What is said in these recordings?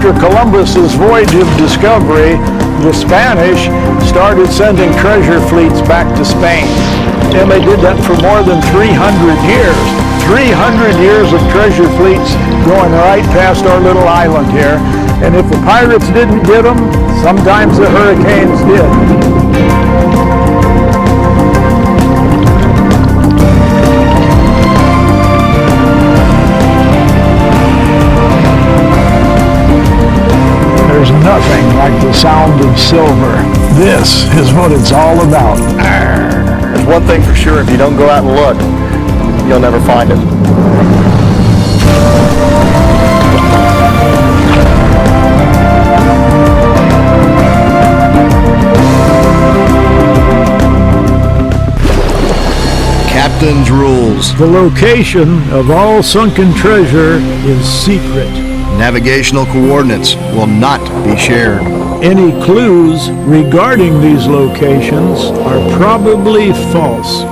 After Columbus's voyage of discovery, the Spanish started sending treasure fleets back to Spain. And they did that for more than 300 years. 300 years of treasure fleets going right past our little island here. And if the pirates didn't get them, sometimes the hurricanes did. There's nothing like the sound of silver. This is what it's all about. There's one thing for sure, if you don't go out and look, you'll never find it. Captain's rules. The location of all sunken treasure is secret. Navigational coordinates will not be shared. Any clues regarding these locations are probably false.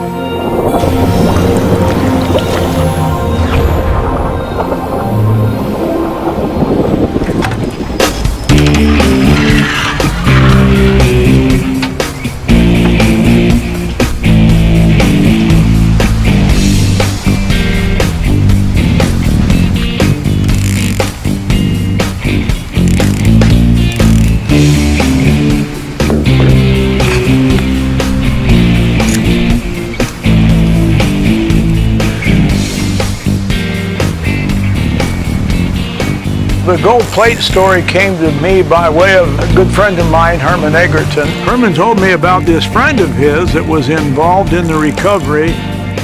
The gold plate story came to me by way of a good friend of mine, Herman Egerton. Herman told me about this friend of his that was involved in the recovery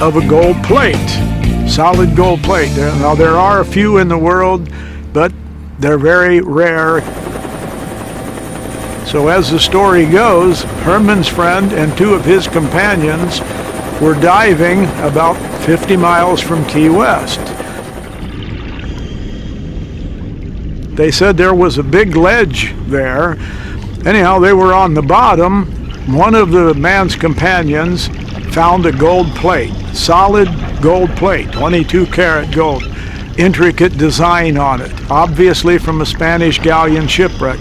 of a gold plate, solid gold plate. Now there are a few in the world, but they're very rare. So as the story goes, Herman's friend and two of his companions were diving about 50 miles from Key West. They said there was a big ledge there. Anyhow, they were on the bottom. One of the man's companions found a gold plate, solid gold plate, 22 karat gold, intricate design on it, obviously from a Spanish galleon shipwreck.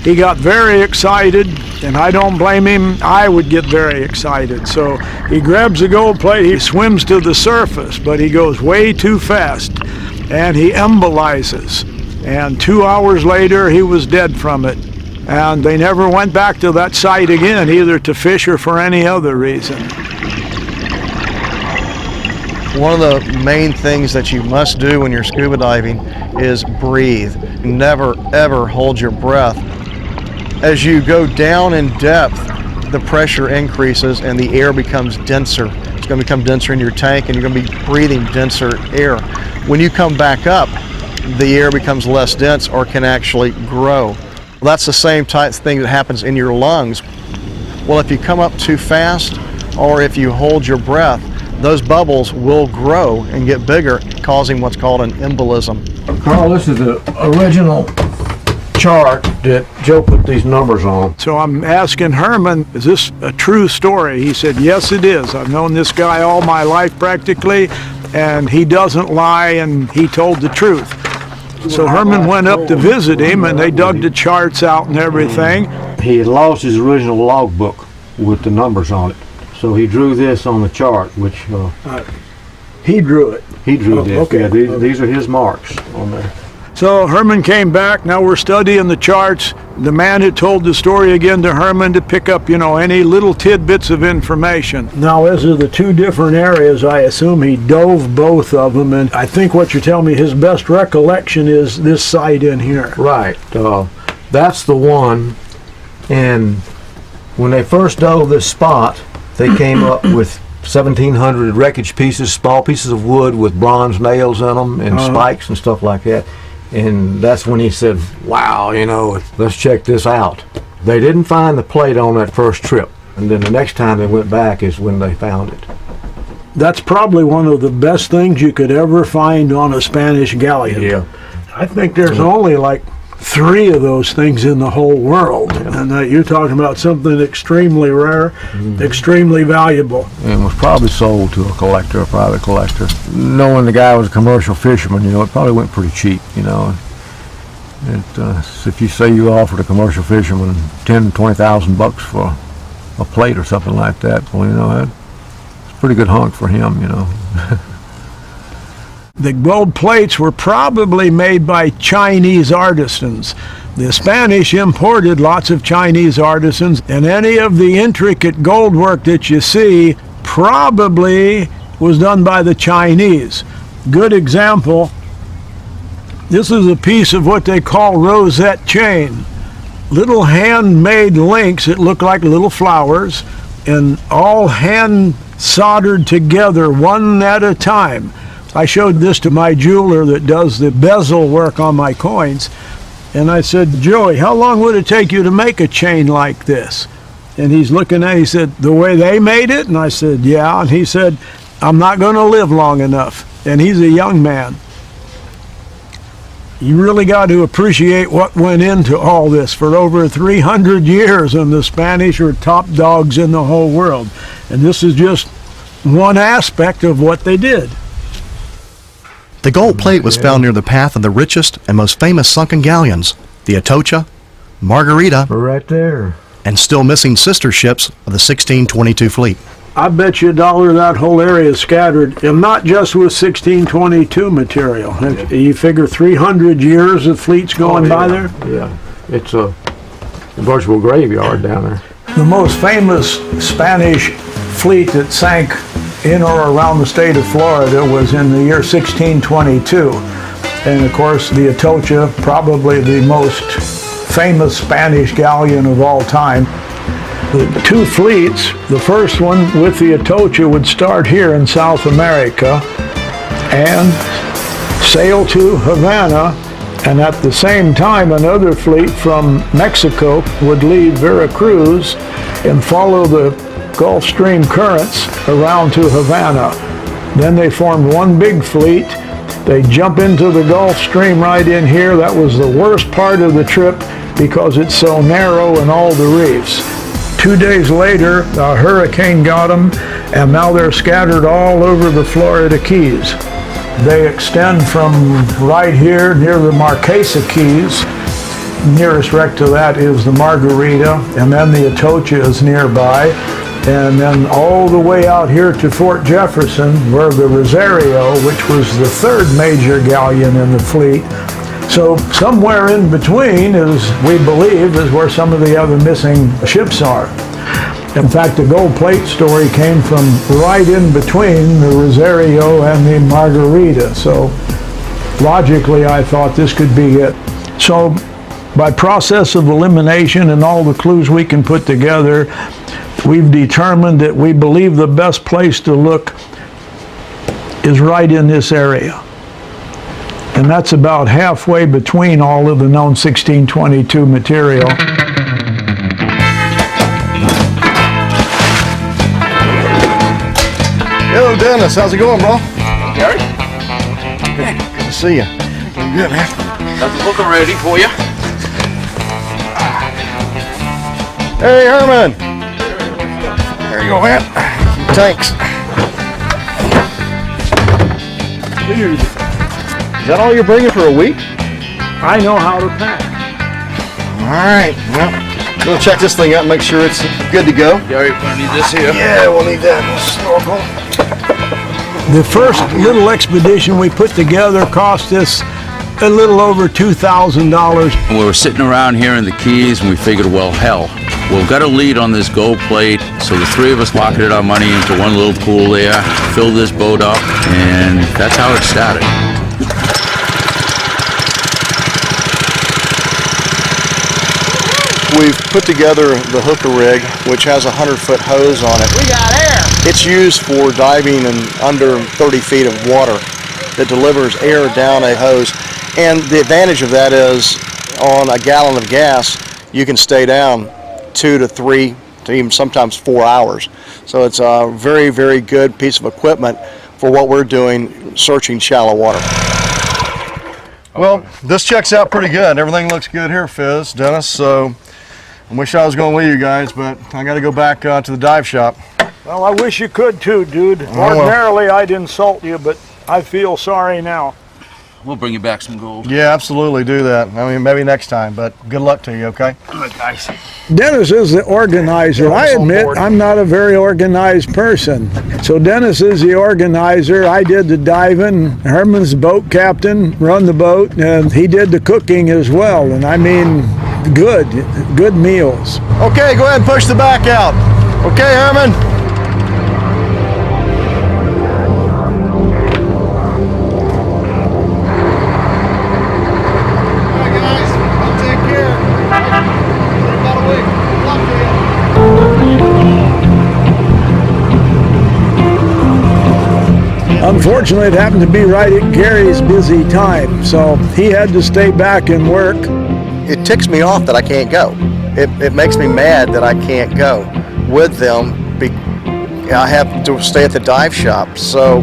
He got very excited, and I don't blame him. I would get very excited. So he grabs the gold plate, he swims to the surface, but he goes way too fast, and he embolizes. And 2 hours later, he was dead from it. And they never went back to that site again, either to fish or for any other reason. One of the main things that you must do when you're scuba diving is breathe. Never, ever hold your breath. As you go down in depth, the pressure increases and the air becomes denser. It's going to become denser in your tank, and you're going to be breathing denser air. When you come back up, the air becomes less dense or can actually grow. Well, that's the same type of thing that happens in your lungs. Well, if you come up too fast or if you hold your breath, those bubbles will grow and get bigger, causing what's called an embolism. Carl, this is the original chart that Joe put these numbers on. So I'm asking Herman, is this a true story? He said, yes, it is. I've known this guy all my life practically, and he doesn't lie, and he told the truth. So Herman went up to visit him, and they dug the charts out and everything. He had lost his original logbook with the numbers on it. So he drew this on the chart, which... He drew it. He drew this. Okay. Yeah, these are his marks on there. So Herman came back. Now we're studying the charts. The man had told the story again to Herman to pick up, any little tidbits of information. Now, as of the two different areas, I assume he dove both of them, and I think what you're telling me, his best recollection is this site in here. Right. That's the one. And when they first dove this spot, they came up with 1,700 wreckage pieces, small pieces of wood with bronze nails in them and spikes and stuff like that. And that's when he said, wow, let's check this out. They didn't find the plate on that first trip. And then the next time they went back is when they found it. That's probably one of the best things you could ever find on a Spanish galleon. Yeah. I think there's only like 3 of those things in the whole world. Yeah. And you're talking about something extremely rare, extremely valuable. And was probably sold to a collector, a private collector. Knowing the guy was a commercial fisherman, it probably went pretty cheap, If you say you offered a commercial fisherman $10,000-$20,000 for a plate or something like that, well, you know, it's a pretty good hunk for him, you know. The gold plates were probably made by Chinese artisans. The Spanish imported lots of Chinese artisans, and any of the intricate gold work that you see probably was done by the Chinese. Good example, this is a piece of what they call rosette chain. Little handmade links that look like little flowers, and all hand soldered together one at a time. I showed this to my jeweler that does the bezel work on my coins, and I said, Joey, how long would it take you to make a chain like this? And he's looking at it, he said, the way they made it? And I said, yeah. And he said, I'm not going to live long enough. And he's a young man. You really got to appreciate what went into all this. For over 300 years, and the Spanish are top dogs in the whole world. And this is just one aspect of what they did. The gold plate was found near the path of the richest and most famous sunken galleons, the Atocha, Margarita, Right there. and still missing sister ships of the 1622 fleet. I bet you $1 that whole area is scattered, and not just with 1622 material. You figure 300 years of fleets going by there? Yeah, it's a virtual graveyard down there. The most famous Spanish fleet that sank in or around the state of Florida was in the year 1622. And of course, the Atocha, probably the most famous Spanish galleon of all time. The two fleets, the first one with the Atocha would start here in South America and sail to Havana, and at the same time another fleet from Mexico would leave Veracruz and follow the Gulf Stream currents around to Havana. Then they formed one big fleet. They jump into the Gulf Stream right in here. That was the worst part of the trip because it's so narrow and all the reefs. 2 days later, a hurricane got them, and now they're scattered all over the Florida Keys. They extend from right here near the Marquesa Keys. Nearest wreck to that is the Margarita, and then the Atocha is nearby. And then all the way out here to Fort Jefferson, where the Rosario, which was the third major galleon in the fleet. So somewhere in between is, we believe, is where some of the other missing ships are. In fact, the gold plate story came from right in between the Rosario and the Margarita. So logically, I thought this could be it. So by process of elimination and all the clues we can put together, we've determined that we believe the best place to look is right in this area. And that's about halfway between all of the known 1622 material. Hello, Dennis. How's it going, bro? Gary? Good to see you. Good, man. Got the hooker ready for you. Hey, Herman. There you go, man. Thanks. Dude, Is that all you're bringing for a week? I know how to pack. All right. Well, we'll check this thing out and make sure it's good to go. Gary, we're gonna need this here. Yeah, we'll need that snorkel. The first little expedition we put together cost us a little over $2,000. We were sitting around here in the Keys and we figured, well, hell, we've got a lead on this gold plate. So the three of us pocketed our money into one little pool there, filled this boat up, and that's how it started. We've put together the hooker rig, which has a 100-foot hose on it. We got air! It's used for diving in under 30 feet of water that delivers air down a hose. And the advantage of that is on a gallon of gas, you can stay down 2 to 3 to even sometimes 4 hours. So it's a very, very good piece of equipment for what we're doing, searching shallow water. Well, this checks out pretty good. Everything looks good here, Fizz, Dennis. So I wish I was going with you guys, but I got to go back to the dive shop. Well, I wish you could too, dude. well. Ordinarily, I'd insult you, but I feel sorry now. We'll bring you back some gold. Yeah, absolutely, do that. I mean, maybe next time, but good luck to you, okay? Guys. Dennis is the organizer. I admit I'm not a very organized person. So Dennis is the organizer. I did the diving. Herman's the boat captain, run the boat, and he did the cooking as well. And I mean, good meals. Okay, go ahead and push the back out. Okay, Herman? Unfortunately, it happened to be right at Gary's busy time, so he had to stay back and work. It ticks me off that I can't go. It makes me mad that I can't go with them. I have to stay at the dive shop, so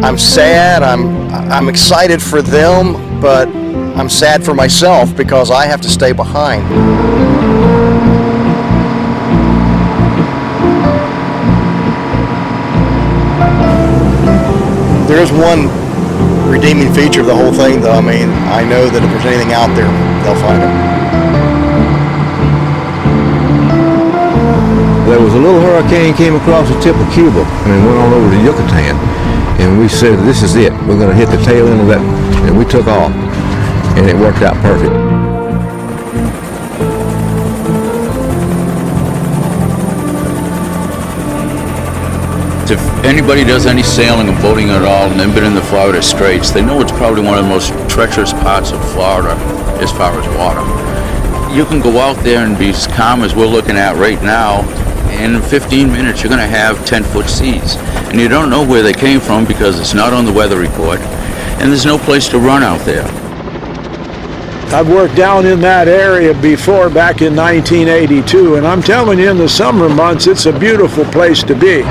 I'm sad. I'm excited for them, but I'm sad for myself because I have to stay behind. There is one redeeming feature of the whole thing, though. I mean, I know that if there's anything out there, they'll find it. There was a little hurricane came across the tip of Cuba and went on over to Yucatan. And we said, this is it. We're going to hit the tail end of that. And we took off. And it worked out perfect. If anybody does any sailing or boating at all and they've been in the Florida Straits, they know it's probably one of the most treacherous parts of Florida as far as water. You can go out there and be as calm as we're looking at right now. In 15 minutes, you're going to have 10-foot seas. And you don't know where they came from because it's not on the weather report. And there's no place to run out there. I've worked down in that area before, back in 1982, and I'm telling you, in the summer months, it's a beautiful place to be.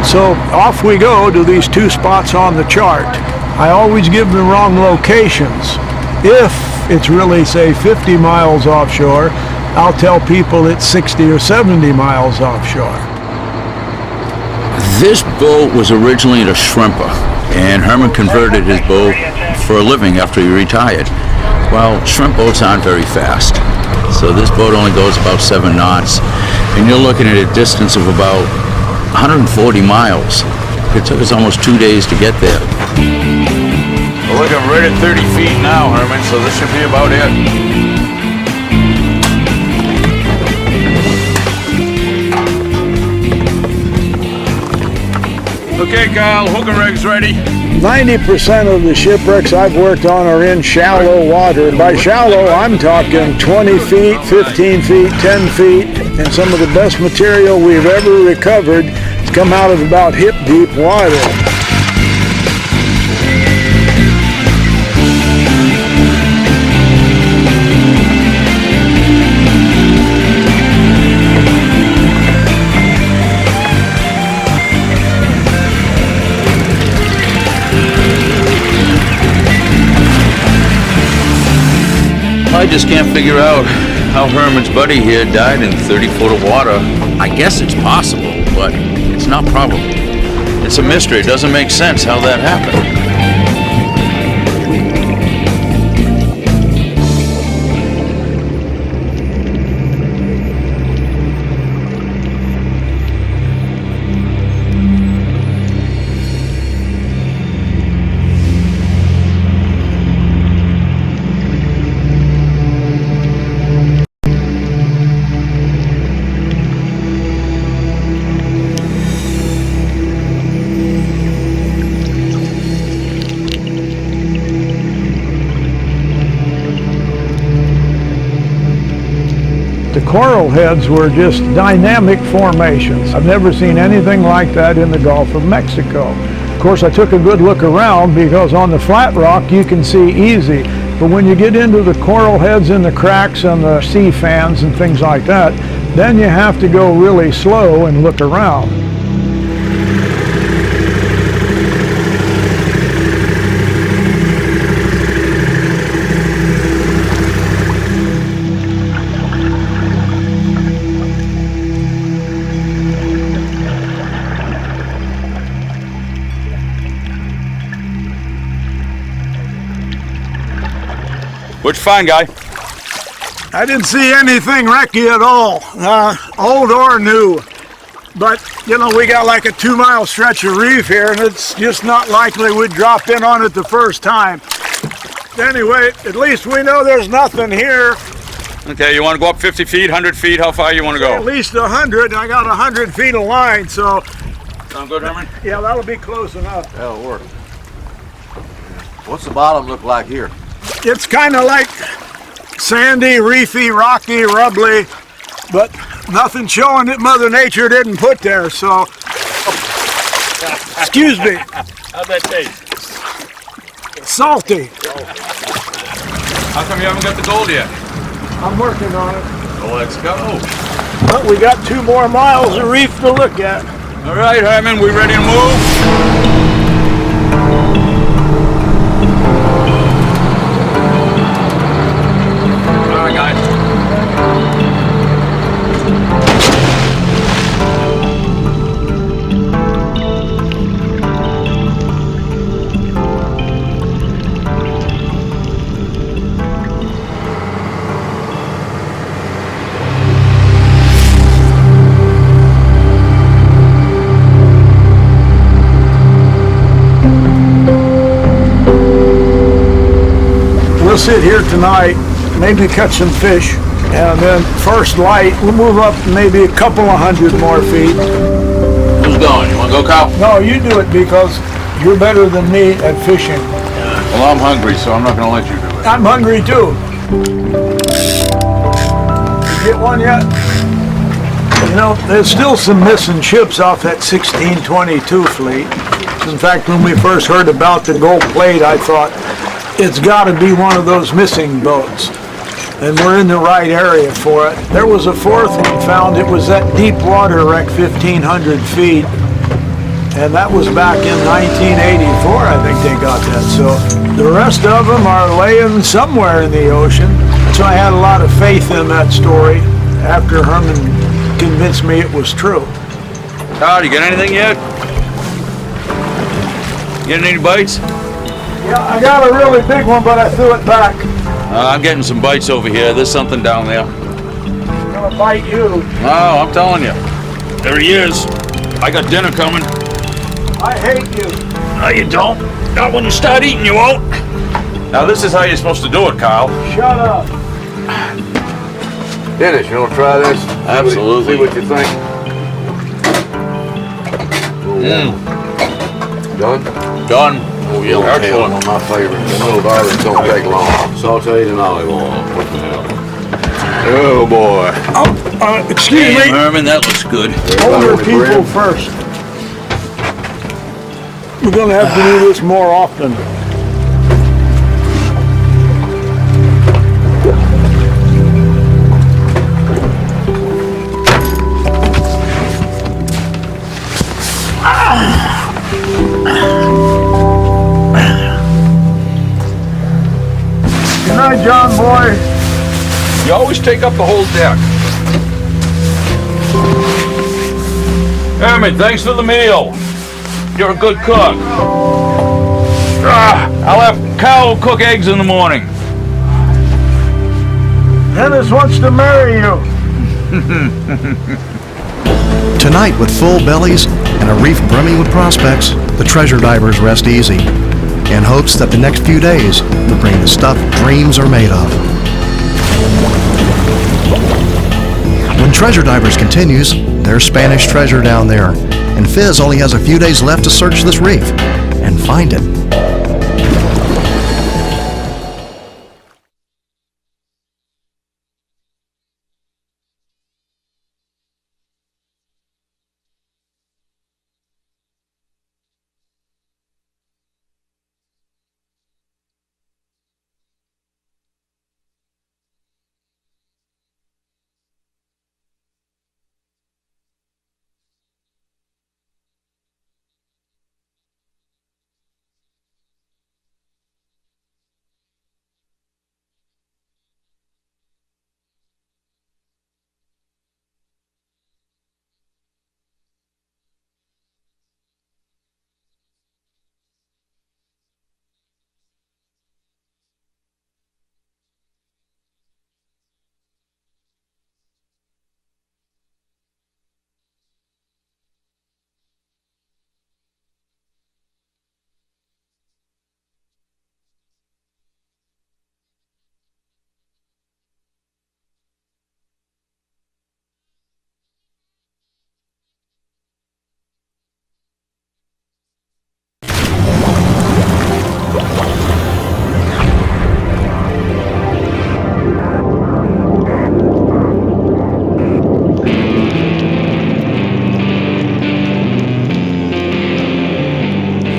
So off we go to these two spots on the chart. I always give the wrong locations. If it's really, say, 50 miles offshore, I'll tell people it's 60 or 70 miles offshore. This boat was originally a shrimper, and Herman converted his boat for a living after he retired. Well, shrimp boats aren't very fast, so this boat only goes about 7 knots, and you're looking at a distance of about 140 miles. It took us almost 2 days to get there. We're looking right at 30 feet now, Herman, so this should be about it. Okay, Kyle, hook and rig's ready. 90% of the shipwrecks I've worked on are in shallow water. And by shallow, I'm talking 20 feet, 15 feet, 10 feet. And some of the best material we've ever recovered has come out of about hip-deep water. I just can't figure out how Herman's buddy here died in 30 foot of water. I guess it's possible, but it's not probable. It's a mystery. It doesn't make sense how that happened. The coral heads were just dynamic formations. I've never seen anything like that in the Gulf of Mexico. Of course, I took a good look around because on the flat rock you can see easy. But when you get into the coral heads and the cracks and the sea fans and things like that, then you have to go really slow and look around. What'd you find, guy? I didn't see anything wrecky at all, old or new. But, you know, we got like a 2-mile stretch of reef here, and it's just not likely we'd drop in on it the first time. Anyway, at least we know there's nothing here. Okay, you want to go up 50 feet, 100 feet? How far you want to At go? least 100. I got 100 feet of line, so Sound good, Herman? yeah, that'll be close enough. That'll work. What's the bottom look like here? It's kind of like sandy, reefy, rocky, rubbly, but nothing showing that Mother Nature didn't put there, so. Excuse me. How'd that taste? Salty. How come you haven't got the gold yet? I'm working on it. Well, let's go. But we got 2 more miles of reef to look at. All right, Herman, we ready to move? All right, guys. We'll sit here tonight, maybe catch some fish, and then first light, we'll move up maybe a couple of 100 more feet. Who's going? You want to go, Kyle? No, you do it because you're better than me at fishing. Well, I'm hungry, so I'm not going to let you do it. I'm hungry too. You get one yet? You know, there's still some missing ships off that 1622 fleet. In fact, when we first heard about the gold plate, I thought, it's got to be one of those missing boats. And we're in the right area for it. There was a 4th one found. It was that deep water wreck, 1,500 feet. And that was back in 1984, I think they got that. So the rest of them are laying somewhere in the ocean. So I had a lot of faith in that story after Herman convinced me it was true. Kyle, you get anything yet? Getting any bites? Yeah, I got a really big one, but I threw it back. I'm getting some bites over here. There's something down there. I'm gonna bite you. Oh, I'm telling you. There he is. I got dinner coming. I hate you. No, you don't. Not when you start eating, you won't. Now, this is how you're supposed to do it, Kyle. Shut up. Dennis, you want to try this? Absolutely. See what you think. Done? Done. Oh, yellow tail, one of my favorites. The little garlics don't take long. Sauteed in olive oil. What the hell? Oh, boy. Excuse Hey, me. Herman, that looks good. Older with people bread? first. We're gonna have to do this more often. Good night, John boy. You always take up the whole deck. Herman, thanks for the meal. You're a good cook. I'll have Kyle cook eggs in the morning. Dennis wants to marry you. Tonight, with full bellies and a reef brimming with prospects, the treasure divers rest easy in hopes that the next few days will bring the stuff dreams are made of. When Treasure Divers continues, there's Spanish treasure down there, and Fizz only has a few days left to search this reef and find it.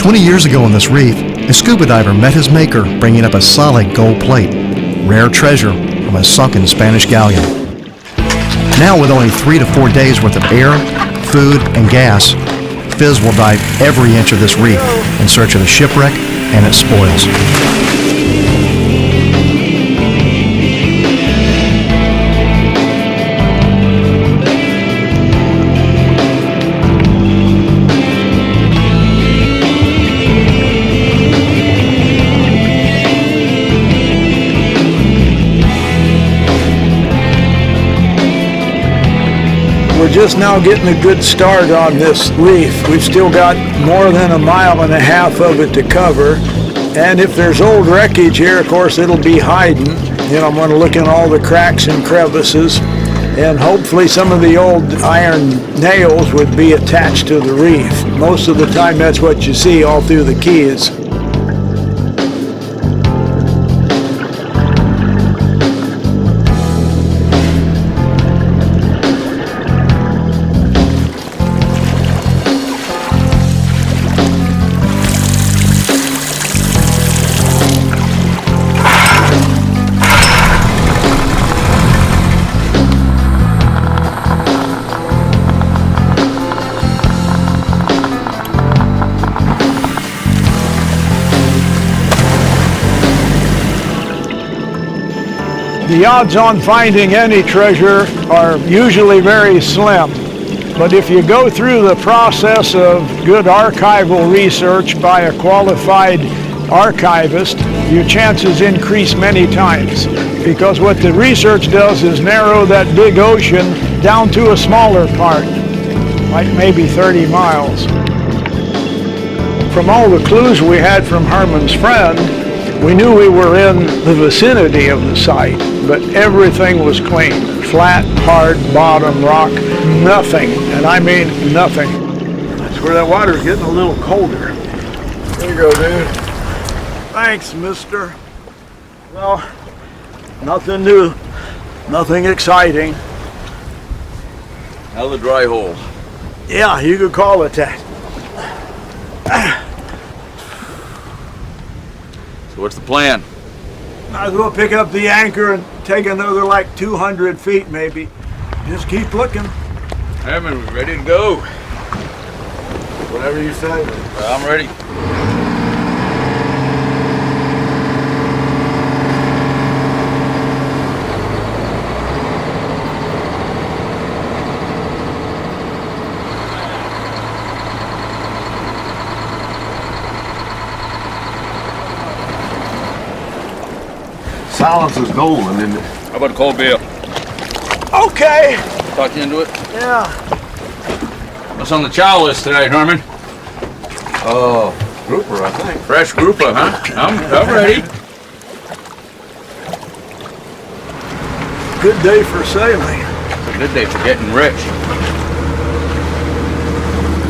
20 years ago on this reef, a scuba diver met his maker bringing up a solid gold plate, rare treasure from a sunken Spanish galleon. Now with only 3 to 4 days worth of air, food, and gas, Fizz will dive every inch of this reef in search of the shipwreck and its spoils. We're just now getting a good start on this reef. We've still got more than 1.5 miles of it to cover. And if there's old wreckage here, of course, it'll be hiding. You know, I'm going to look in all the cracks and crevices. And hopefully some of the old iron nails would be attached to the reef. Most of the time, that's what you see all through the Keys. The odds on finding any treasure are usually very slim, but if you go through the process of good archival research by a qualified archivist, your chances increase many times, because what the research does is narrow that big ocean down to a smaller part, like maybe 30 miles. From all the clues we had from Herman's friend, we knew we were in the vicinity of the site, but everything was clean. Flat, hard bottom rock, nothing, and I mean nothing. That's where that water's getting a little colder. There you go, dude. Thanks, mister. Well, nothing new, nothing exciting. Another dry hole. Yeah, you could call it that. So what's the plan? Might as well pick up the anchor and take another like 200 feet maybe. Just keep looking. Herman, we ready to go? Whatever you say. I'm ready. Silence is golden, isn't it? How about a cold beer? Okay. Talk you into it? Yeah. What's on the chow list today, Herman? Grouper, I think. Fresh grouper, huh? I'm ready. Good day for sailing. It's a good day for getting rich.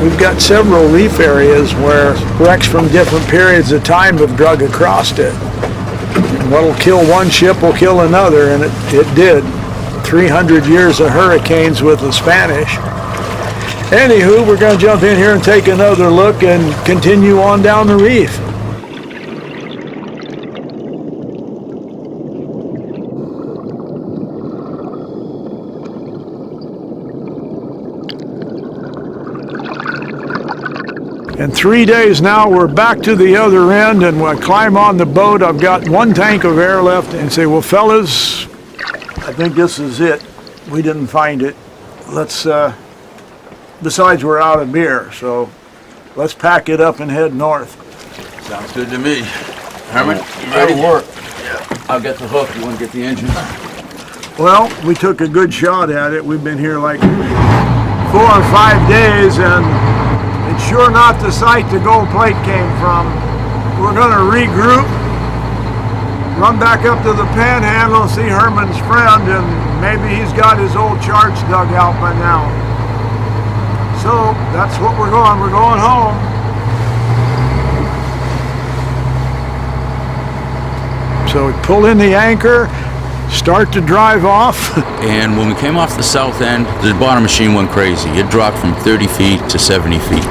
We've got several reef areas where wrecks from different periods of time have drug across it. What'll kill one ship will kill another, and it did. 300 years of hurricanes with the Spanish. Anywho, we're going to jump in here and take another look and continue on down the reef. In 3 days now, we're back to the other end, and when I climb on the boat, I've got 1 tank of air left, and say, well, fellas, I think this is it. We didn't find it. Let's, besides, we're out of beer, so let's pack it up and head north. Sounds good to me. Herman, you ready? That'll work. Yeah. I'll get the hook. You want to get the engine? Well, we took a good shot at it. We've been here like 4 or 5 days, and it's sure not the site the gold plate came from. We're going to regroup, run back up to the panhandle, see Herman's friend, and maybe he's got his old charts dug out by now. So that's what we're going. We're going home. So we pull in the anchor, start to drive off. And when we came off the south end, the bottom machine went crazy. It dropped from 30 feet to 70 feet.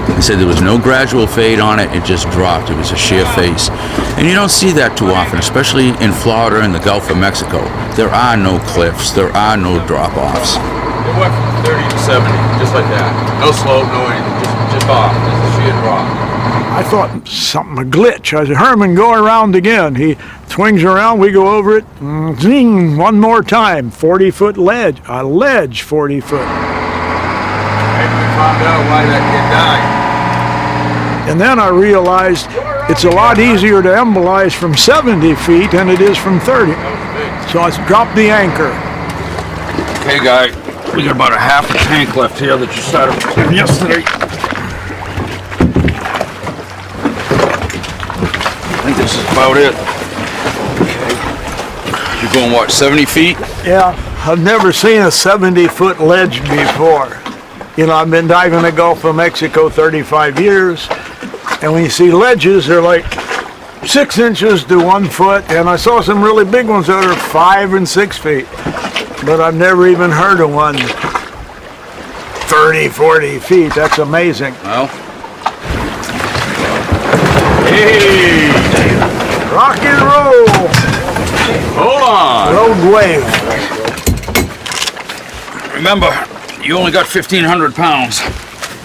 They said there was no gradual fade on it, it just dropped. It was a sheer face. And you don't see that too often, especially in Florida and the Gulf of Mexico. There are no cliffs, there are no drop-offs. It went from 30 to 70, just like that. No slope, no anything, just off. Just a sheer drop. I thought something, a glitch. I said, Herman, go around again. He swings around, we go over it, zing, one more time. 40-foot ledge, a ledge 40 foot. Maybe we found out why that kid died. And then I realized it's a lot easier to embolize from 70 feet than it is from 30. So I dropped the anchor. Okay, guy, we got about a half a tank left here that you started yesterday. I think this is about it. Okay. You're going, what, 70 feet? Yeah, I've never seen a 70-foot ledge before. You know, I've been diving the Gulf of Mexico 35 years, and when you see ledges, they're like 6 inches to 1 foot, and I saw some really big ones that are 5 and 6 feet, but I've never even heard of one 30, 40 feet. That's amazing. Well. Hey! Rock and roll! Hold on! Road wave. Remember, you only got 1,500 pounds.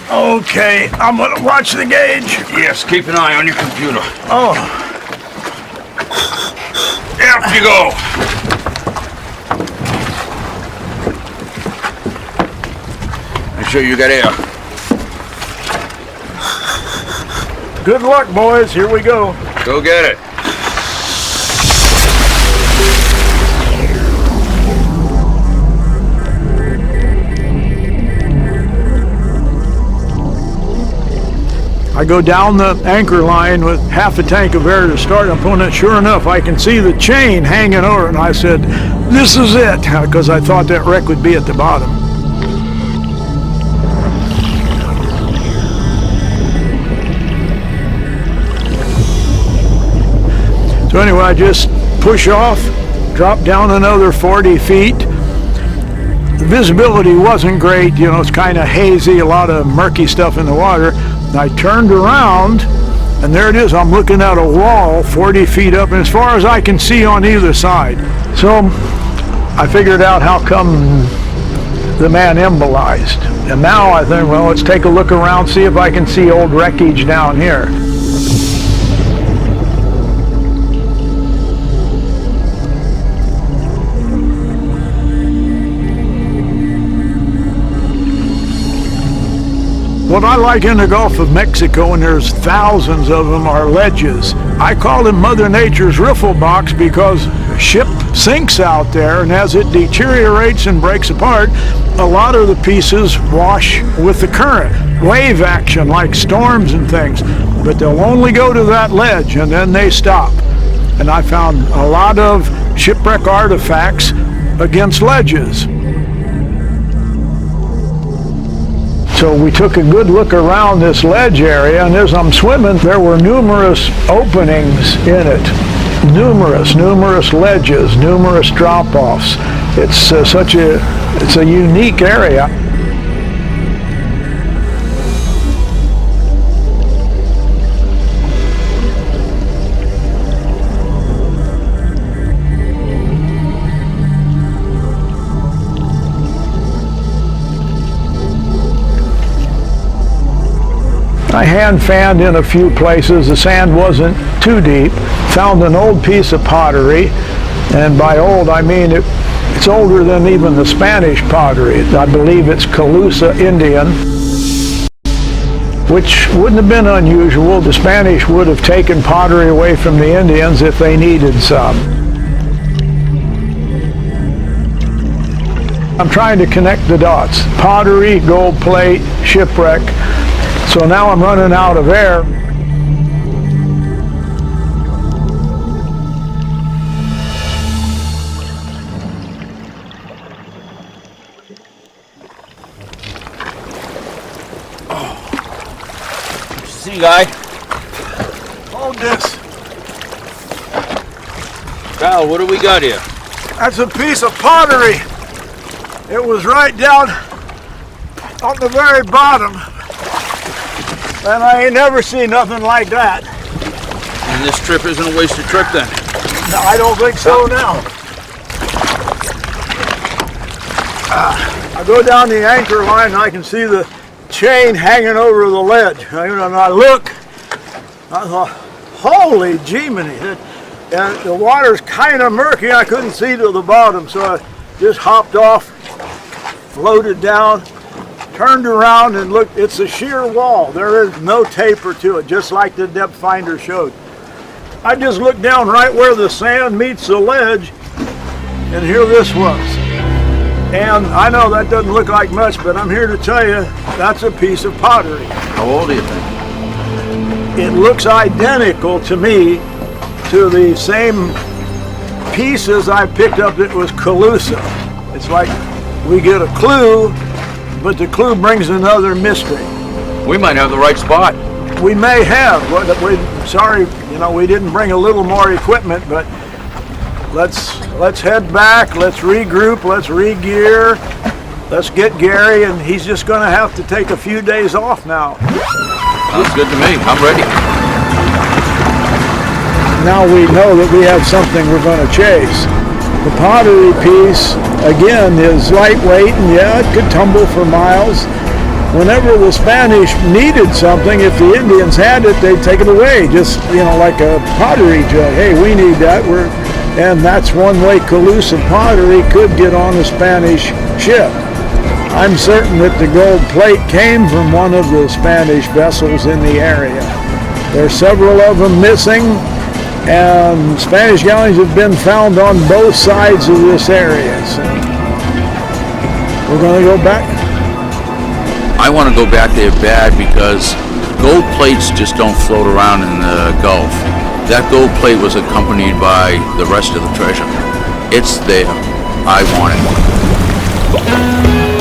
Okay, I'm gonna watch the gauge. Yes, keep an eye on your computer. Oh, Up you go! Make sure you got air. good luck, boys. Here we go. Go get it. I go down the anchor line with half a tank of air to start. I'm pulling it. Sure enough, I can see the chain hanging over, and I said, "This is it," because I thought that wreck would be at the bottom. So anyway, I just push off, drop down another 40 feet. The visibility wasn't great. You know, it's kind of hazy, a lot of murky stuff in the water. I turned around, and there it is. I'm looking at a wall 40 feet up, and as far as I can see on either side. So I figured out how come the man embolized. And now I think, well, let's take a look around, see if I can see old wreckage down here. What I like in the Gulf of Mexico, and there's thousands of them, are ledges. I call them Mother Nature's riffle box because the ship sinks out there, and as it deteriorates and breaks apart, a lot of the pieces wash with the current. Wave action, like storms and things. But they'll only go to that ledge, and then they stop. And I found a lot of shipwreck artifacts against ledges. So we took a good look around this ledge area, and as I'm swimming, there were numerous openings in it. Numerous ledges, numerous drop-offs. It's it's a unique area. I hand fanned in a few places. The sand wasn't too deep. Found an old piece of pottery, and by old I mean it's older than even the Spanish pottery. I believe it's Calusa Indian, which wouldn't have been unusual. The Spanish would have taken pottery away from the Indians if they needed some. I'm trying to connect the dots. Pottery, gold plate, shipwreck. So now I'm running out of air. See, guy. Hold this. Kyle, what do we got here? That's a piece of pottery. It was right down on the very bottom. And I ain't never seen nothing like that. And this trip isn't a wasted trip then? No, I don't think so now. I go down the anchor line and I can see the chain hanging over the ledge. And I look, I thought, holy Jiminy. And the water's kind of murky. I couldn't see to the bottom, so I just hopped off, floated down, turned around and looked. It's a sheer wall. There is no taper to it, just like the depth finder showed. I just looked down right where the sand meets the ledge, and here this was. And I know that doesn't look like much, but I'm here to tell you that's a piece of pottery. How old do you think? It looks identical to me to the same pieces I picked up that was collusive. It's like we get a clue, but the clue brings another mystery. We might have the right spot. We may have. Sorry, we didn't bring a little more equipment, but let's head back, let's regroup, let's re-gear, let's get Gary, and he's just going to have to take a few days off now. Sounds good to me. I'm ready. Now we know that we have something we're going to chase. The pottery piece, again, is lightweight, and yeah, it could tumble for miles. Whenever the Spanish needed something, if the Indians had it, they'd take it away, just, like a pottery jug. Hey, we need that. And that's one way collusive pottery could get on a Spanish ship. I'm certain that the gold plate came from one of the Spanish vessels in the area. There are several of them missing, and Spanish galleons have been found on both sides of this area. So we're going to go back. I want to go back there bad because gold plates just don't float around in the Gulf. That gold plate was accompanied by the rest of the treasure. It's there. I want it.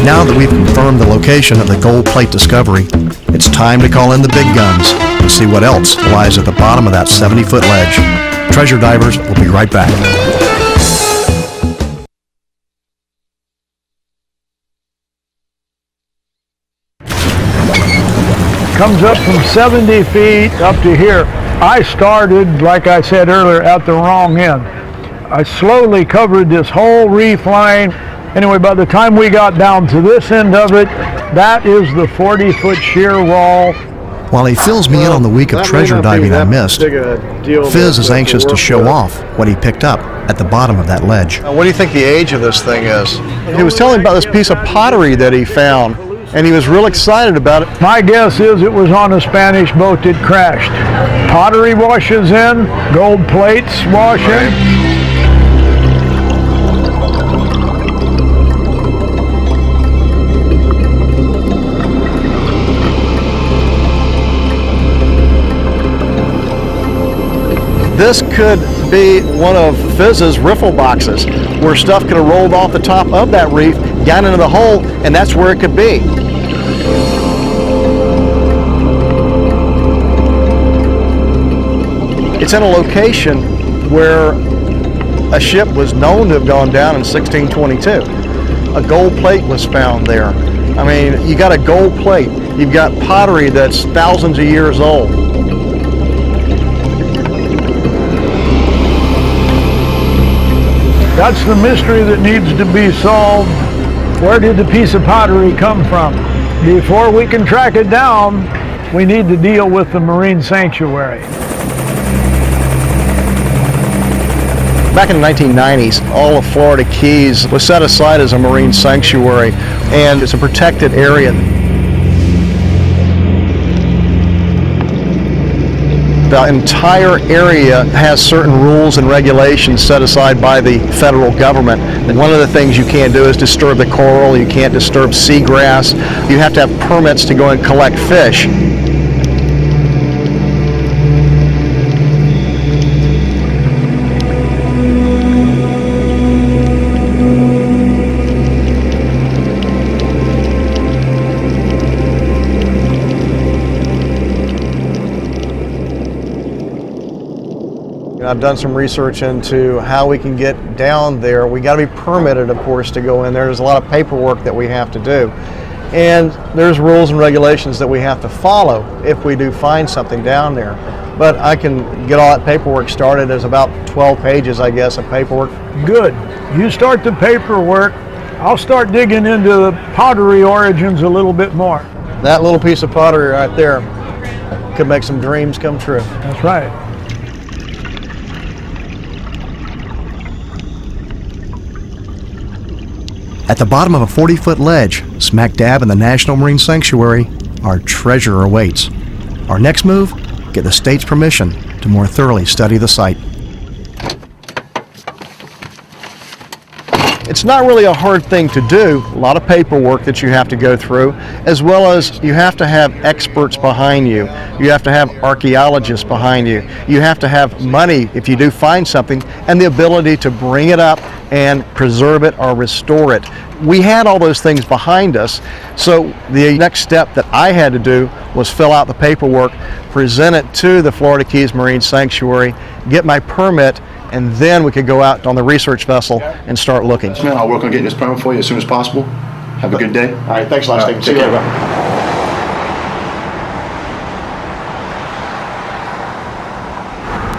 Now that we've confirmed the location of the gold plate discovery, it's time to call in the big guns and see what else lies at the bottom of that 70-foot ledge. Treasure divers will be right back. Comes up from 70 feet up to here. I started, like I said earlier, at the wrong end. I slowly covered this whole reef line. Anyway, by the time we got down to this end of it, that is the 40-foot sheer wall. While he fills me in on the week of treasure diving I missed, Fizz is anxious to show off what he picked up at the bottom of that ledge. What do you think the age of this thing is? He was telling about this piece of pottery that he found, and he was real excited about it. My guess is it was on a Spanish boat that crashed. Pottery washes in, gold plates wash in. This could be one of Fizz's riffle boxes, where stuff could have rolled off the top of that reef, got into the hole, and that's where it could be. It's in a location where a ship was known to have gone down in 1622. A gold plate was found there. I mean, you got a gold plate, you've got pottery that's thousands of years old. That's the mystery that needs to be solved. Where did the piece of pottery come from? Before we can track it down, we need to deal with the marine sanctuary. Back in the 1990s, all of Florida Keys was set aside as a marine sanctuary, and it's a protected area. The entire area has certain rules and regulations set aside by the federal government. And one of the things you can't do is disturb the coral, you can't disturb seagrass, you have to have permits to go and collect fish. I've done some research into how we can get down there. We got to be permitted, of course, to go in there. There's a lot of paperwork that we have to do. and there's rules and regulations that we have to follow if we do find something down there. But I can get all that paperwork started. There's about 12 pages, I guess, of paperwork. Good. You start the paperwork. I'll start digging into the pottery origins a little bit more. That little piece of pottery right there could make some dreams come true. That's right. At the bottom of a 40-foot ledge, smack dab in the National Marine Sanctuary, our treasure awaits. Our next move? Get the state's permission to more thoroughly study the site. It's not really a hard thing to do. A lot of paperwork that you have to go through, as well as you have to have experts behind you. You have to have archaeologists behind you. You have to have money if you do find something, and the ability to bring it up and preserve it or restore it. We had all those things behind us, so the next step that I had to do was fill out the paperwork, present it to the Florida Keys Marine Sanctuary, get my permit, and then we could go out on the research vessel and start looking. Man, I'll work on getting this permit for you as soon as possible. Have a good day. All right, thanks a lot, Stephen. Take care.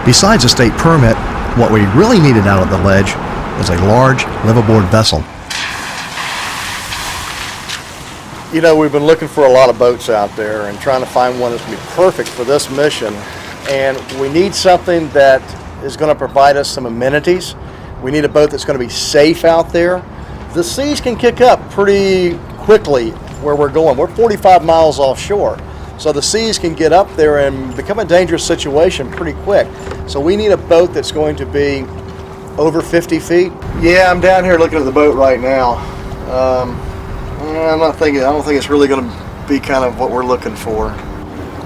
Besides a state permit, what we really needed out of the ledge was a large, liveaboard vessel. You know, we've been looking for a lot of boats out there and trying to find one that's going to be perfect for this mission. And we need something that is going to provide us some amenities. We need a boat that's going to be safe out there. The seas can kick up pretty quickly where we're going. We're 45 miles offshore. So the seas can get up there and become a dangerous situation pretty quick. So we need a boat that's going to be over 50 feet. Yeah, I'm down here looking at the boat right now. I don't think it's really going to be kind of what we're looking for.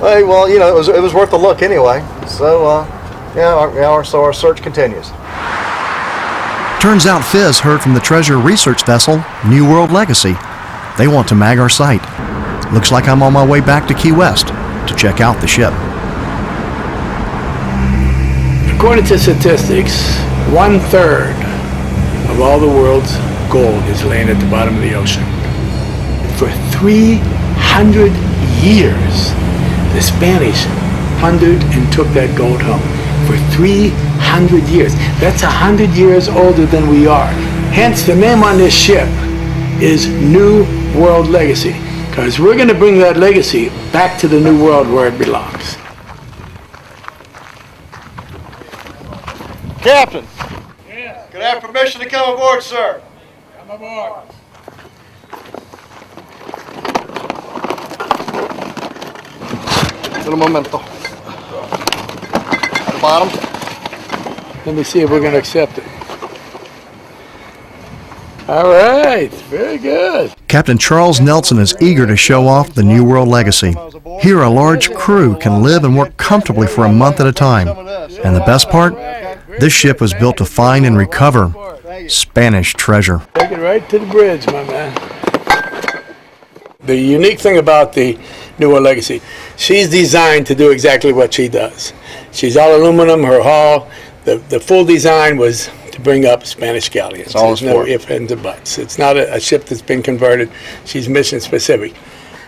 Hey, well, you know, it was worth a look anyway. So, so our search continues. Turns out Fizz heard from the treasure research vessel, New World Legacy. They want to mag our site. Looks like I'm on my way back to Key West to check out the ship. According to statistics, 1/3 of all the world's gold is laying at the bottom of the ocean. For 300 years, the Spanish plundered and took that gold home. For 300 years. That's 100 years older than we are. Hence, the name on this ship is New World Legacy, because we're going to bring that legacy back to the New World where it belongs. Captain. Yes. Can I have permission to come aboard, sir? Come aboard. Un momento. At the bottom. Let me see if we're going to accept it. All right, very good. Captain Charles Nelson is eager to show off the New World Legacy. Here, a large crew can live and work comfortably for a month at a time. And the best part? This ship was built to find and recover Spanish treasure. Take it right to the bridge, my man. The unique thing about the New World Legacy, she's designed to do exactly what she does. She's all aluminum, her hull. The full design was to bring up Spanish galleons. There's no ifs, ands, or buts. It's not a ship that's been converted. She's mission specific.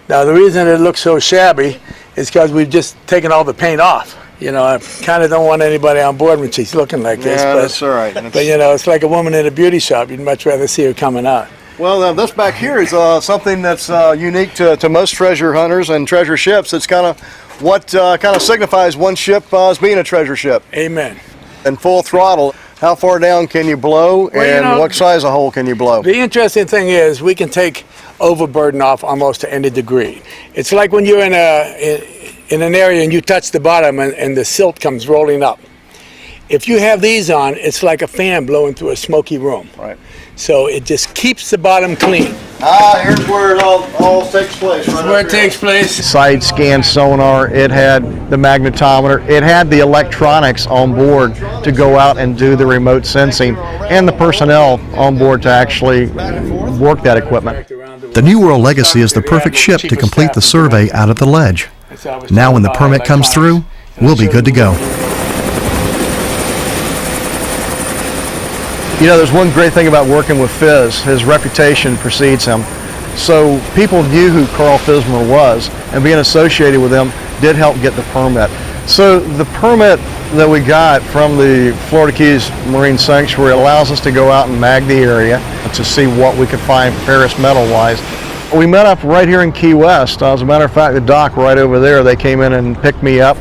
Now, the reason it looks so shabby is because we've just taken all the paint off. You know, I kind of don't want anybody on board when she's looking like this. Yeah, but, that's all right. But, you know, it's like a woman in a beauty shop. You'd much rather see her coming out. Well, this back here is something that's unique to most treasure hunters and treasure ships. It's kind of what kind of signifies one ship as being a treasure ship. Amen. And full throttle. How far down can you blow, Well, and you know, what size of hole can you blow? The interesting thing is we can take overburden off almost to any degree. It's like when you're in an area and you touch the bottom and the silt comes rolling up. If you have these on, it's like a fan blowing through a smoky room. Right. So it just keeps the bottom clean. Here's where it all takes place. That's where it takes place. Side scan sonar, it had the magnetometer, it had the electronics on board to go out and do the remote sensing, and the personnel on board to actually work that equipment. The New World Legacy is the perfect ship to complete the survey out of the ledge. Now when the permit comes through, we'll be good to go. You know, there's one great thing about working with Fizz. His reputation precedes him. So people knew who Carl Fismer was, and being associated with them did help get the permit. So the permit that we got from the Florida Keys Marine Sanctuary allows us to go out and mag the area to see what we could find ferrous metal-wise. We met up right here in Key West. As a matter of fact, the dock right over there, they came in and picked me up.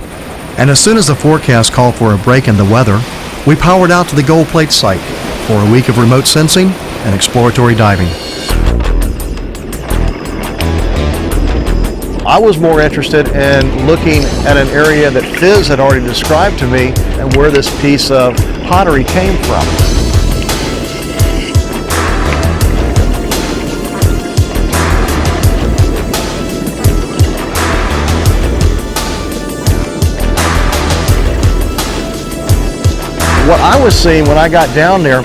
And as soon as the forecast called for a break in the weather, we powered out to the Gold Plate site for a week of remote sensing and exploratory diving. I was more interested in looking at an area that Fizz had already described to me and where this piece of pottery came from. What I was seeing when I got down there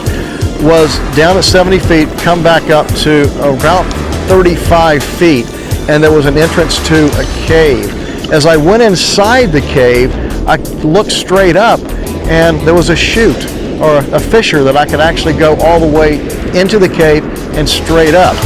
was down at 70 feet, come back up to about 35 feet, and there was an entrance to a cave. As I went inside the cave, I looked straight up, and there was a chute or a fissure that I could actually go all the way into the cave and straight up.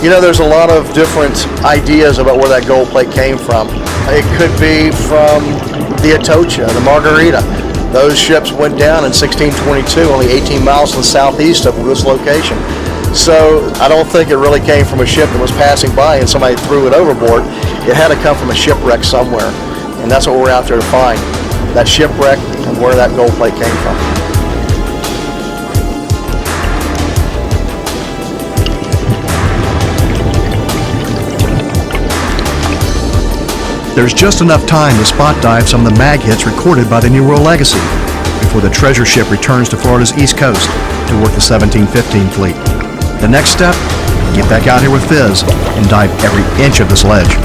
You know, there's a lot of different ideas about where that gold plate came from. It could be from the Atocha, the Margarita. Those ships went down in 1622, only 18 miles to the southeast of this location. So I don't think it really came from a ship that was passing by and somebody threw it overboard. It had to come from a shipwreck somewhere, and that's what we're out there to find, that shipwreck and where that gold plate came from. There's just enough time to spot dive some of the mag hits recorded by the New World Legacy before the treasure ship returns to Florida's east coast to work the 1715 fleet. The next step, get back out here with Fizz and dive every inch of this ledge.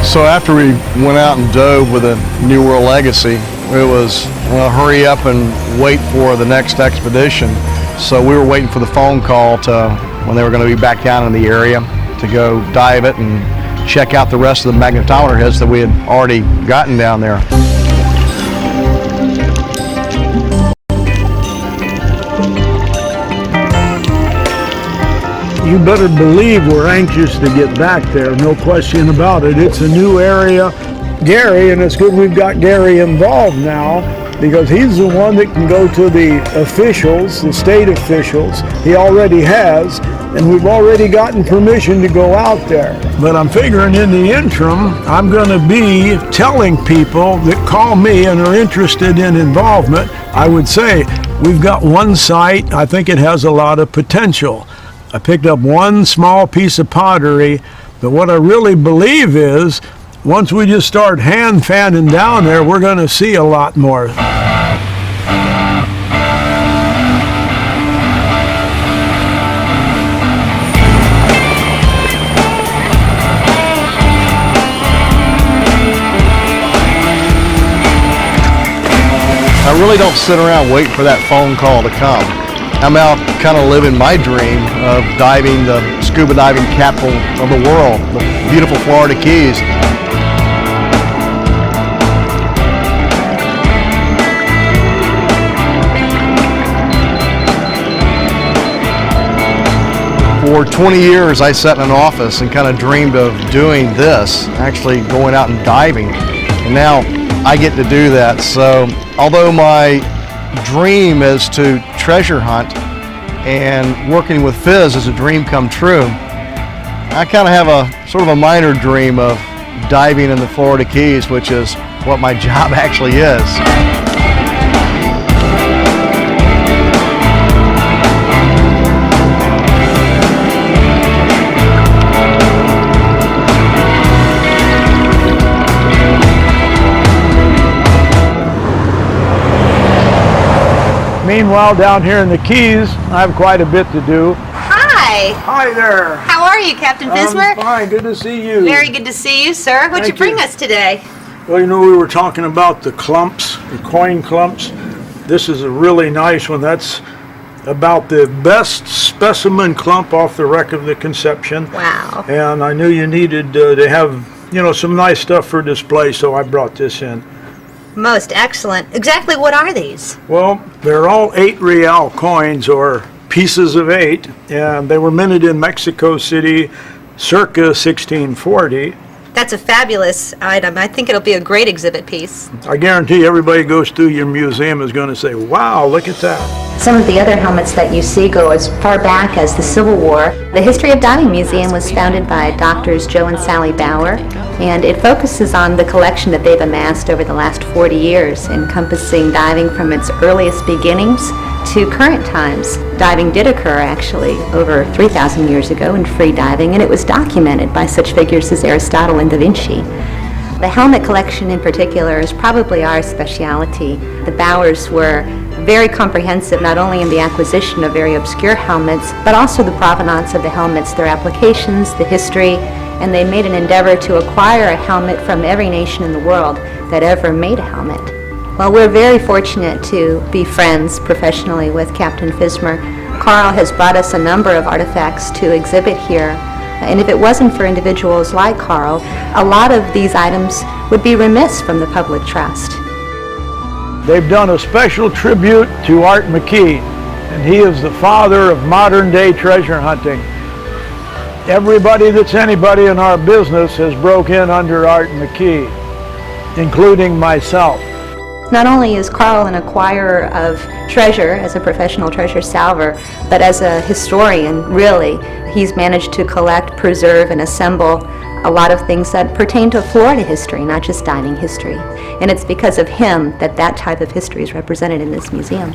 So after we went out and dove with a New World Legacy, it was hurry up and wait for the next expedition. So we were waiting for the phone call to when they were going to be back down in the area to go dive it and check out the rest of the magnetometer hits that we had already gotten down there. You better believe we're anxious to get back there, no question about it. It's a new area. Gary, and it's good we've got Gary involved now, because he's the one that can go to the officials, the state officials. He already has, and we've already gotten permission to go out there. But I'm figuring in the interim, I'm going to be telling people that call me and are interested in involvement. I would say, we've got one site, I think it has a lot of potential. I picked up one small piece of pottery, but what I really believe is, once we just start hand fanning down there, we're going to see a lot more. I really don't sit around waiting for that phone call to come. I'm out kind of living my dream of diving the scuba diving capital of the world, the beautiful Florida Keys. For 20 years I sat in an office and kind of dreamed of doing this, actually going out and diving. And now I get to do that. So although my dream is to treasure hunt and working with Fizz is a dream come true, I kind of have a sort of a minor dream of diving in the Florida Keys, which is what my job actually is. Meanwhile, down here in the Keys, I have quite a bit to do. Hi. Hi there. How are you, Captain Fizz? I'm fine. Good to see you. Very good to see you, sir. What'd you bring us today? Well, you know, we were talking about the clumps, the coin clumps. This is a really nice one. That's about the best specimen clump off the wreck of the Conception. Wow. And I knew you needed to have, you know, some nice stuff for display, so I brought this in. Most excellent. Exactly what are these? Well, they're all 8 real coins, or pieces of 8, and they were minted in Mexico City circa 1640. That's a fabulous item. I think it'll be a great exhibit piece. I guarantee everybody goes through your museum is going to say, wow, look at that. Some of the other helmets that you see go as far back as the Civil War. The History of Diving Museum was founded by Doctors Joe and Sally Bauer, and it focuses on the collection that they've amassed over the last 40 years, encompassing diving from its earliest beginnings to current times. Diving did occur actually over 3,000 years ago in free diving, and it was documented by such figures as Aristotle and Da Vinci. The helmet collection in particular is probably our specialty. The Bauers were very comprehensive, not only in the acquisition of very obscure helmets, but also the provenance of the helmets, their applications, the history, and they made an endeavor to acquire a helmet from every nation in the world that ever made a helmet. Well, we're very fortunate to be friends professionally with Captain Fizmer. Carl has brought us a number of artifacts to exhibit here, and if it wasn't for individuals like Carl, a lot of these items would be remiss from the public trust. They've done a special tribute to Art McKee, and he is the father of modern-day treasure hunting. Everybody that's anybody in our business has broke in under Art McKee, including myself. Not only is Carl an acquirer of treasure as a professional treasure salver, but as a historian, really, he's managed to collect, preserve, and assemble a lot of things that pertain to Florida history, not just diving history. And it's because of him that that type of history is represented in this museum.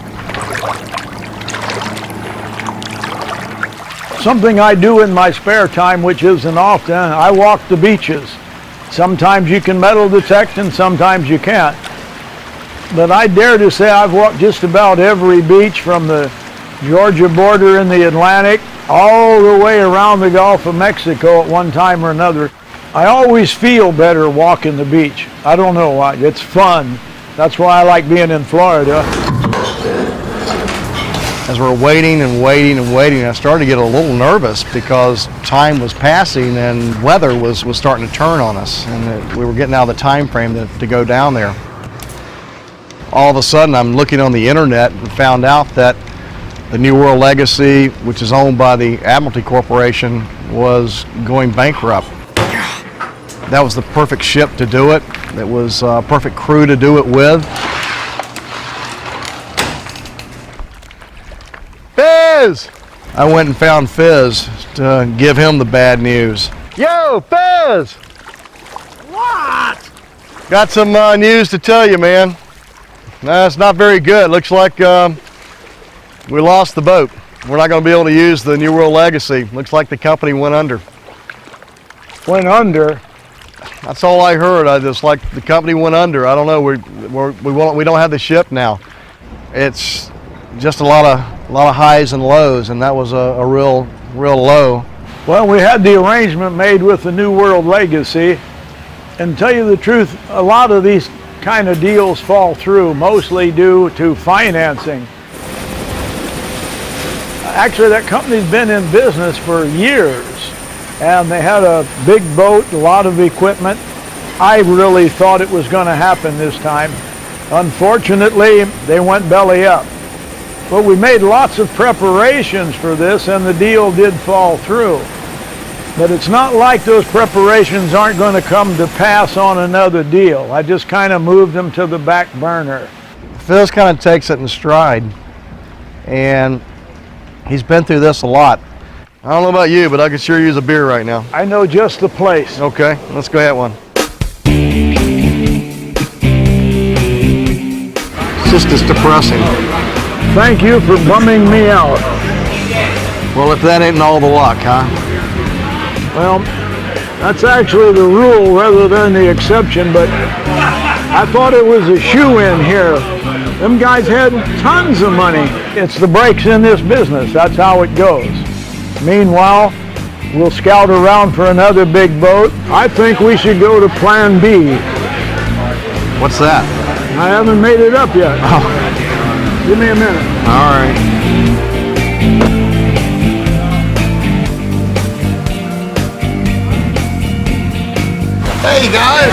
Something I do in my spare time, which isn't often, I walk the beaches. Sometimes you can metal detect and sometimes you can't. But I dare to say I've walked just about every beach from the Georgia border in the Atlantic all the way around the Gulf of Mexico at one time or another. I always feel better walking the beach. I don't know why. It's fun. That's why I like being in Florida. As we're waiting and waiting and waiting, I started to get a little nervous because time was passing and weather was starting to turn on us, and we were getting out of the time frame to go down there. All of a sudden, I'm looking on the internet and found out that the New World Legacy, which is owned by the Admiralty Corporation, was going bankrupt. That was the perfect ship to do it. It was a perfect crew to do it with. Fizz! I went and found Fizz to give him the bad news. Yo, Fizz! What? Got some news to tell you, man. No, it's not very good. Looks like we lost the boat. We're not going to be able to use the New World Legacy. Looks like the company went under. Went under? That's all I heard. Just like the company went under. I don't know. We don't have the ship now. It's just a lot of highs and lows, and that was a real low. Well, we had the arrangement made with the New World Legacy, and to tell you the truth, a lot of these kind of deals fall through, mostly due to financing. Actually, that company's been in business for years, and they had a big boat, a lot of equipment. I really thought it was going to happen this time. Unfortunately, they went belly up. But we made lots of preparations for this, and the deal did fall through. But it's not like those preparations aren't going to come to pass on another deal. I just kind of moved them to the back burner. Fizz kind of takes it in stride, and he's been through this a lot. I don't know about you, but I could sure use a beer right now. I know just the place. Okay, let's go have one. It's just as depressing. Thank you for bumming me out. Well, if that ain't all the luck, huh? Well, that's actually the rule rather than the exception, but I thought it was a shoe-in here. Them guys had tons of money. It's the breaks in this business. That's how it goes. Meanwhile, we'll scout around for another big boat. I think we should go to Plan B. What's that? I haven't made it up yet. Oh. Give me a minute. All right. Hey guys!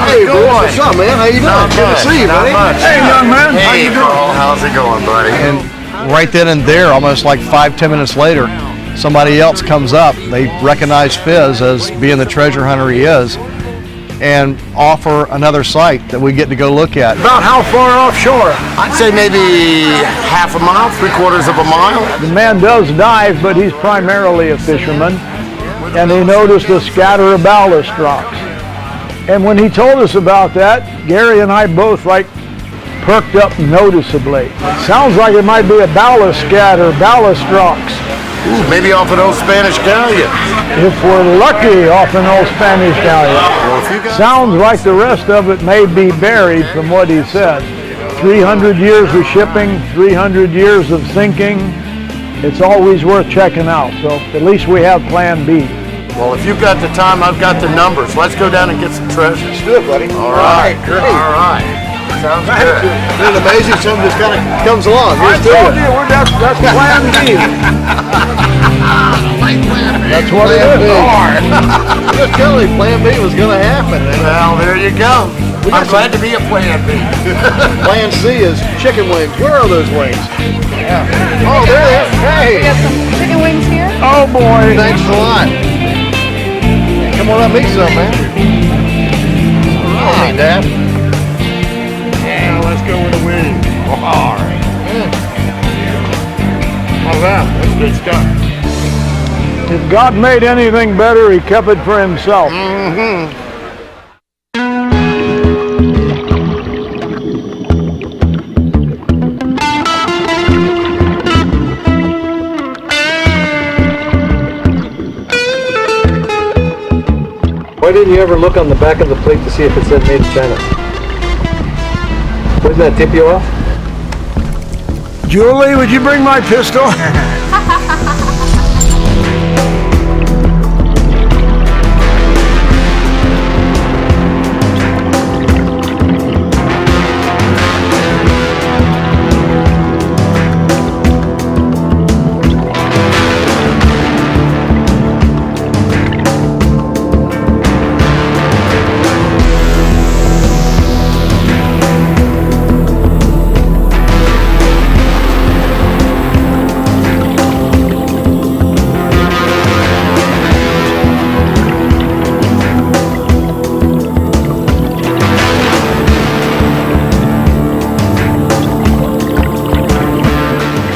Hey, boy. What's up, man? How you doing? Good to see you, buddy. Hey, young man. How Hey you doing? Carl, how's it going, buddy? And right then and there, almost like 5-10 minutes later, somebody else comes up. They recognize Fizz as being the treasure hunter he is, and offer another site that we get to go look at. About how far offshore? I'd say maybe half a mile, 3/4 of a mile. The man does dive, but he's primarily a fisherman, and he noticed a scatter of ballast rocks. And when he told us about that, Gary and I both perked up noticeably. Sounds like it might be a ballast scatter, ballast rocks. Ooh, maybe off an old Spanish galleon. If we're lucky, off an old Spanish galleon. Well, if you got Sounds like the rest of it may be buried from what he said. 300 years of shipping, 300 years of sinking. It's always worth checking out, so at least we have Plan B. Well, if you've got the time, I've got the numbers. Let's go down and get some treasure. Let's do it, buddy. All right, Great. all right. Sounds good. Isn't it amazing? Something just kind of comes along. I Here's to told you. you, that's Plan B. That's what it is. Just telling you, Plan B was going to happen. Well, there you go. I'm glad to be a Plan B. Plan C is chicken wings. Where are those wings? Yeah. Oh, there they are. Hey. Got some chicken wings here. Oh boy. Thanks a lot. Come on up, meet some, man. All right, Dad. Yeah, let's go with the wing. All right. How's that? That's good stuff. If God made anything better, he kept it for himself. Mm-hmm. Why didn't you ever look on the back of the plate to see if it said made in China? Wouldn't that tip you off? Julie, would you bring my pistol?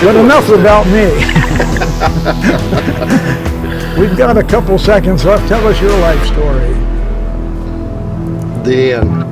But enough about me. We've got a couple seconds left. Tell us your life story. The end.